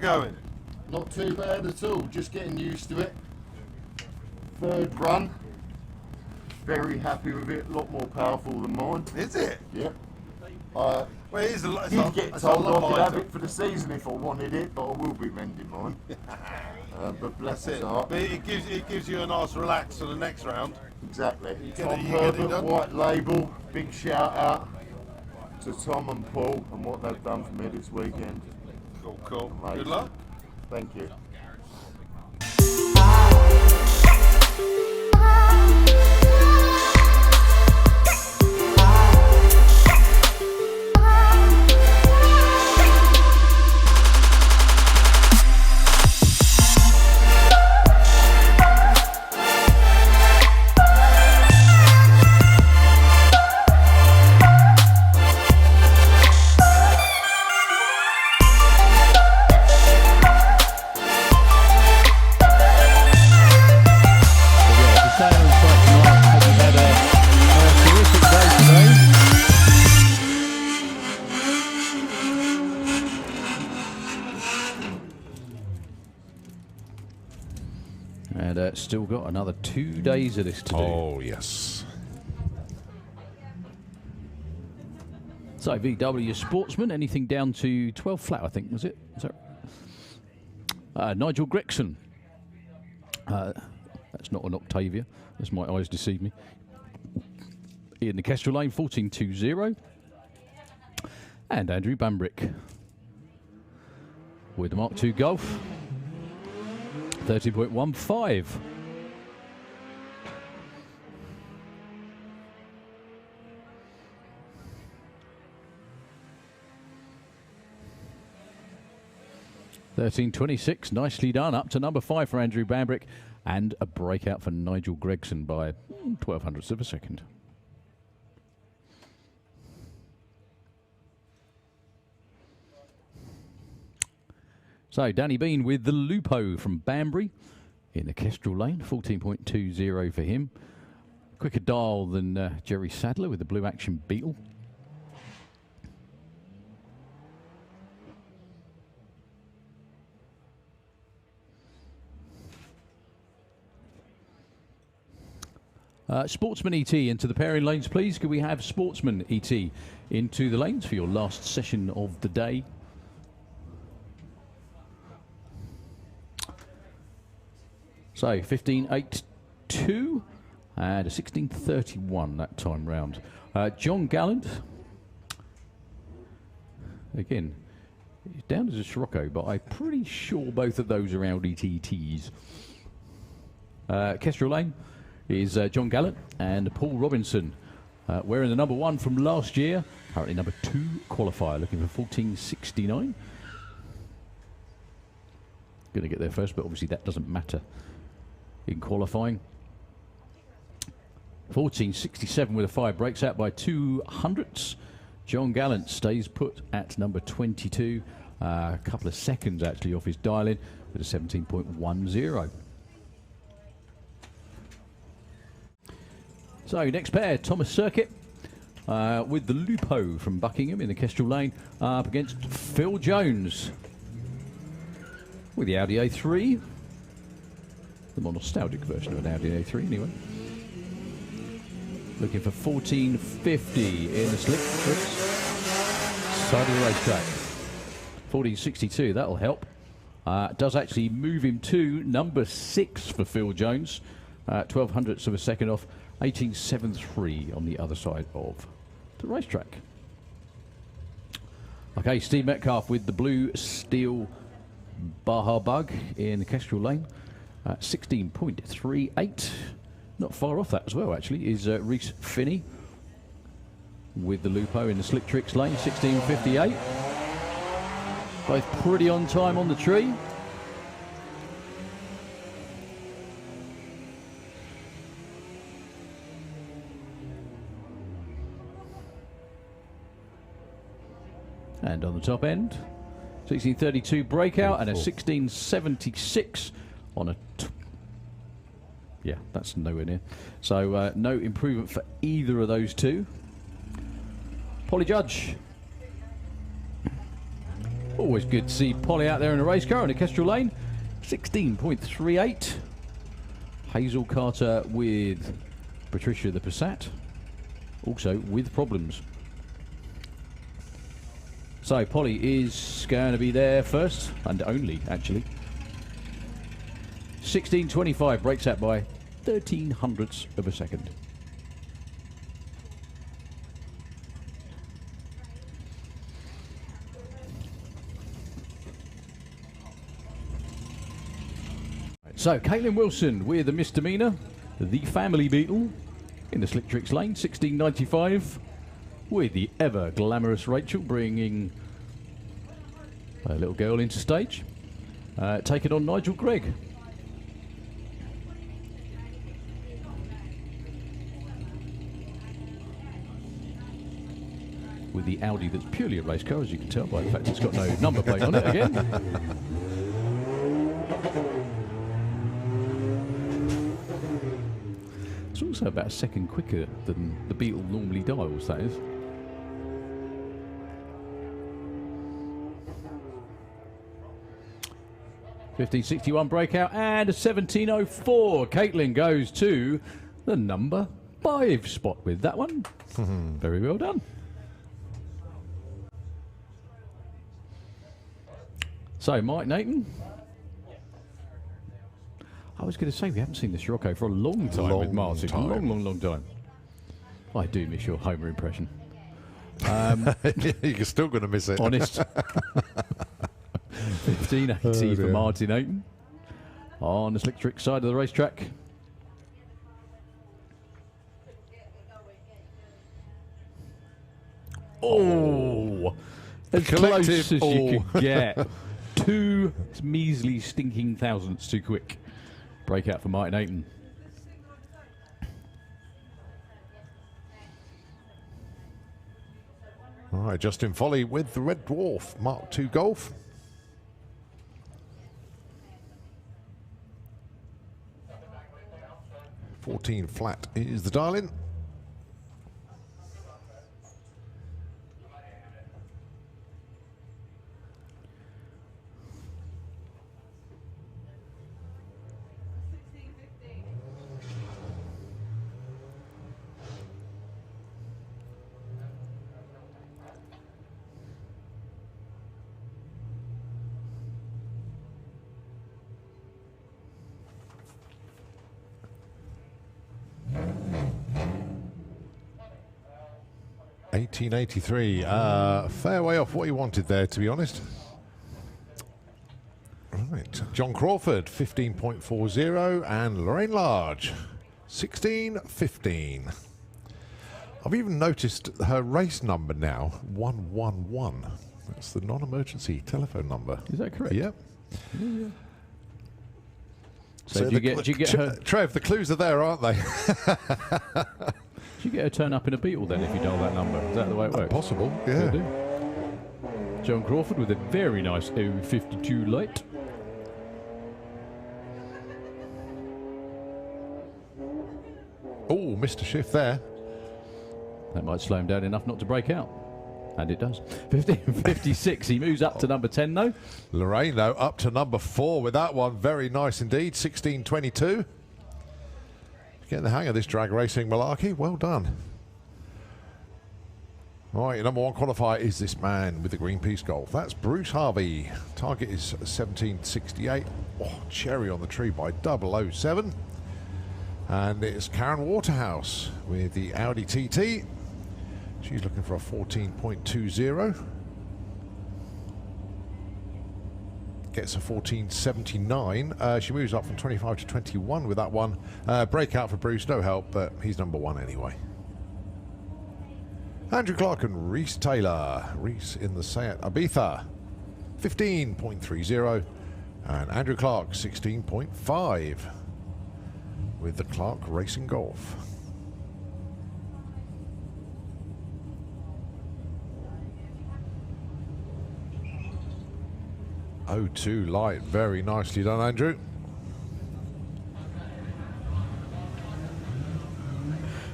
going? Not too bad at all, just getting used to it. Third run. Very happy with it, a lot more powerful than mine. Is it? Yep. Well, it is a lot. Did get told I could have it for the season if I wanted it, but I will be mending mine. But bless That's his it. heart. But it gives you a nice relax for the next round. Exactly. get Tom it- you get it Herbert, done. White Label, big shout out to Tom and Paul and what they've done for me this weekend. Cool. Amazing. Good luck. Thank you. And still got another 2 days of this to do. Oh, yes. So, VW Sportsman, anything down to 12 flat, I think, was it? Is that Nigel Gregson. That's not an Octavia. That's my eyes deceive me. In the Kestrel Lane, 14.20. And Andrew Bambrick with the Mark II Golf. 30.15. $13.26, nicely done. Up to number 5 for Andrew Bambrick, and a breakout for Nigel Gregson by 0.12 of a second. So, Danny Bean with the Lupo from Banbury in the Kestrel Lane, 14.20 for him. Quicker dial than Jerry Sadler with the Blue Action Beetle. Sportsman ET into the pairing lanes, please. Could we have Sportsman ET into the lanes for your last session of the day? So 15.82 and a 16.31 that time round. John Gallant, again, he's down as a Scirocco, but I'm pretty sure both of those are Audi TTs. Kestrel Lane is John Gallant and Paul Robinson, wearing the number 1 from last year, currently number 2 qualifier, looking for 14.69. Going to get there first, but obviously that doesn't matter in qualifying. 14.67 with a 5, breaks out by 200ths. John Gallant stays put at number 22, a couple of seconds actually off his dial-in with a 17.10. So next pair, Thomas Circuit with the Lupo from Buckingham in the Kestrel Lane, up against Phil Jones with the Audi A3. The more nostalgic version of an Audi A3 anyway. Looking for 14.50 in the slick side of the racetrack. 14.62, that'll help. Does actually move him to number 6 for Phil Jones. 0.12 of a second off. 18.73 on the other side of the racetrack. Okay, Steve Metcalf with the blue steel Baja Bug in the Kestrel Lane. 16.38. Not far off that as well, actually, is Reese Finney with the Lupo in the Slick Tricks Lane. 16.58. Both pretty on time on the tree. And on the top end, 16.32 breakout and a 16.76 on a... yeah, that's nowhere near. So no improvement for either of those two. Polly Judge. Always good to see Polly out there in a race car on a Kestrel Lane. 16.38. Hazel Carter with Patricia the Passat. Also with problems. So Polly is going to be there first and only, actually. 16.25, breaks out by 13/100ths of a second. So Caitlin Wilson with a misdemeanor, the Family Beetle in the Slick Tricks lane, 16.95, with the ever glamorous Rachel bringing a little girl into stage. Take it on Nigel Gregg. With the Audi that's purely a race car, as you can tell by the fact it's got no number plate on it again. It's also about a second quicker than the Beetle normally dials, that is. .1561 breakout and a 17.04. Caitlin goes to the number 5 spot with that one. Very well done. So, Mike Nathan. I was going to say, we haven't seen this Rocco for a long time with Martin. Long time. I do miss your Homer impression. You're still going to miss it. Honest. 15.80 for Martin Nathan. On the Slick Trick side of the racetrack. Oh! As close as you could get. 2 measly stinking thousandths too quick. Breakout for Martin Aiton. All right, Justin Foley with the Red Dwarf Mark II Golf. $14 flat is the dial-in. $18.83. Fair way off what he wanted there, to be honest. Right, John Crawford, 15.40, and Lorraine Large, 16.15. I've even noticed her race number now, 111. That's the non-emergency telephone number. Is that correct? Yep. Yeah. So do you get her... Trev, the clues are there, aren't they? Do you get her turn up in a Beetle then if you dial that number? Is that the way it works? Possible, yeah. John Crawford with a very nice O52 light. Oh, missed a shift there. That might slow him down enough not to break out. And it does. 15.56. He moves up to number 10 though. Lorraine though up to number 4 with that one. Very nice indeed. 16.22. Getting the hang of this drag racing malarkey. Well done. All right, your number 1 qualifier is this man with the Greenpeace Golf. That's Bruce Harvey. Target is 17.68. Oh, cherry on the tree by 007. And it's Karen Waterhouse with the Audi TT. She's looking for a 14.20. Gets a 14.79. She moves up from 25 to 21 with that one. Breakout for Bruce, no help, but he's number 1 anyway. Andrew Clark and Reese Taylor. Reese in the Seat Ibiza, 15.30. And Andrew Clark, 16.5 with the Clark Racing Golf. O2 light, very nicely done, Andrew.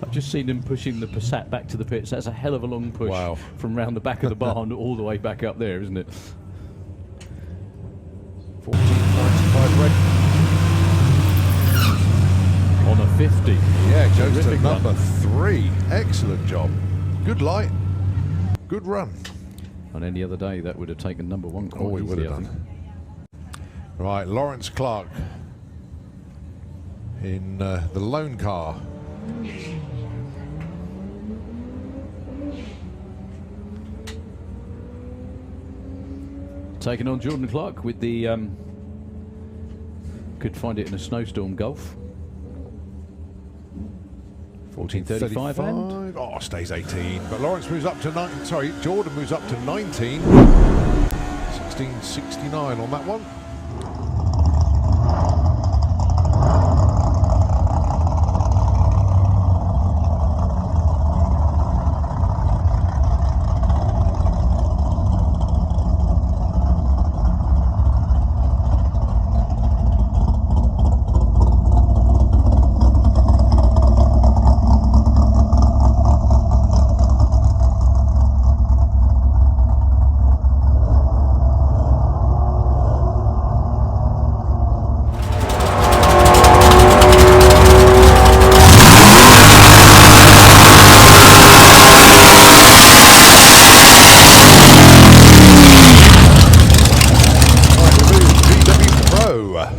I've just seen him pushing the Passat back to the pits. That's a hell of a long push. Wow. From round the back of the barn all the way back up there, isn't it? goes to Terrific number run. 3. Excellent job. Good light. Good run. On any other day, that would have taken number 1 quite Oh, he would easily, have I think. done. Right, Clark in the lone car. Taking on Jordan Clark with the could find it in a snowstorm Golf. 14:35 and Oh, stays 18. But Lawrence moves up to 9. Sorry, Jordan moves up to 19. 16:69 on that one.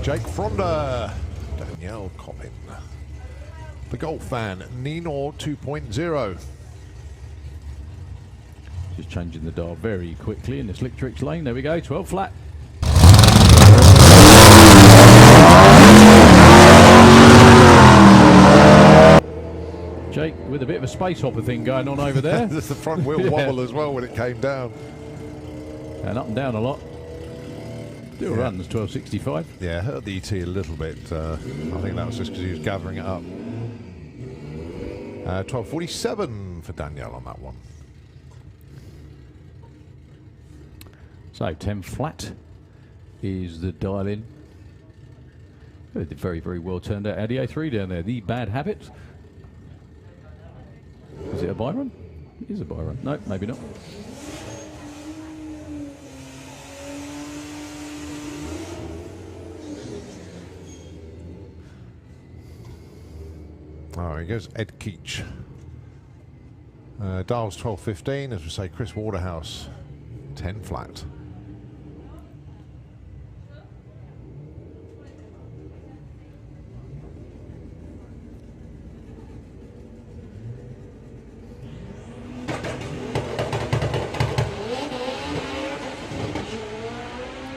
Jake Fronda, Danielle Coppin, the Golf fan, Nino 2.0. just changing the dial very quickly in the slick tricks lane. There we go, 12 flat. Jake with a bit of a space hopper thing going on over there. There's the front wheel wobble as well when it came down. And up and down a lot. Still runs 12.65. Yeah, hurt the ET a little bit. I think that was just because he was gathering it up. 12.47 for Danielle on that one. So 10 flat is the dial in. Very, very well turned out Audi A3 down there. The Bad Habit. Is it a Byron? It is a Byron. No, maybe not. Oh, here goes Ed Keach. Dials 12.15, as we say, Chris Waterhouse, 10 flat.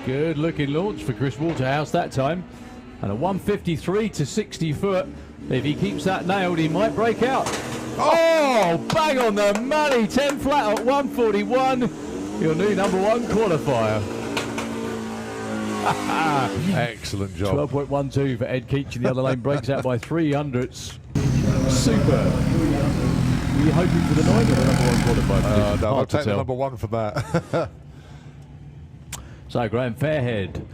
Good looking launch for Chris Waterhouse that time. And a 153 to 60 foot. If he keeps that nailed, he might break out. Oh, bang on the money. 10 flat at 141. Your new number 1 qualifier. Excellent job. 12.12 for Ed Keach in the other lane. Breaks out by 300ths. Super. Were you hoping for the 9 or the number 1 qualifier? No, I'll Hard to take the tell. number 1 for that. So Graham Fairhead.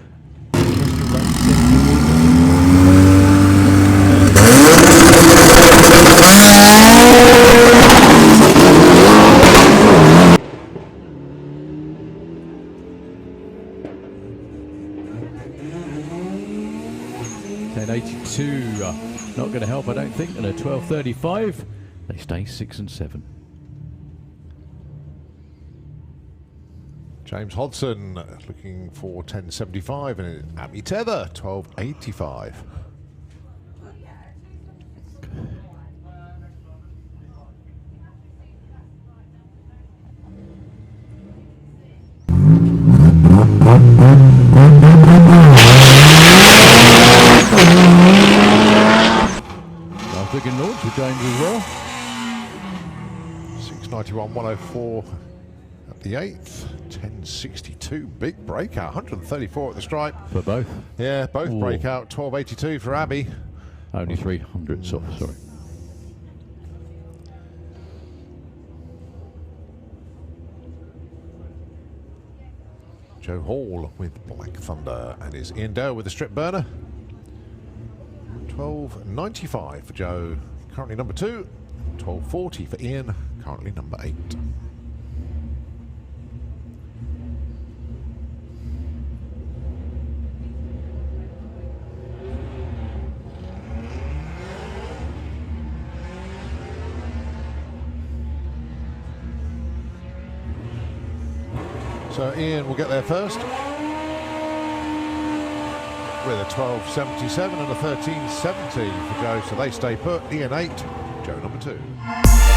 .82, not going to help, I don't think. And a 12.35, they stay 6 and 7. James Hodson looking for 10.75 and Abby Tether 12.85. Nice looking launch for James as well. 691, 104 at the 8th. 10.62, big breakout. 134 at the stripe. For both. Yeah, both Ooh. breakout. 12.82 for Abby. Only 300 off, sorry. Joe Hall with Black Thunder and is Ian Dale with the strip burner. 12.95 for Joe, currently number 2. 12.40 for Ian, currently number 8. So Ian will get there first with a 12.77 and a 13.70 for Joe. So they stay put. Ian 8, Joe number 2.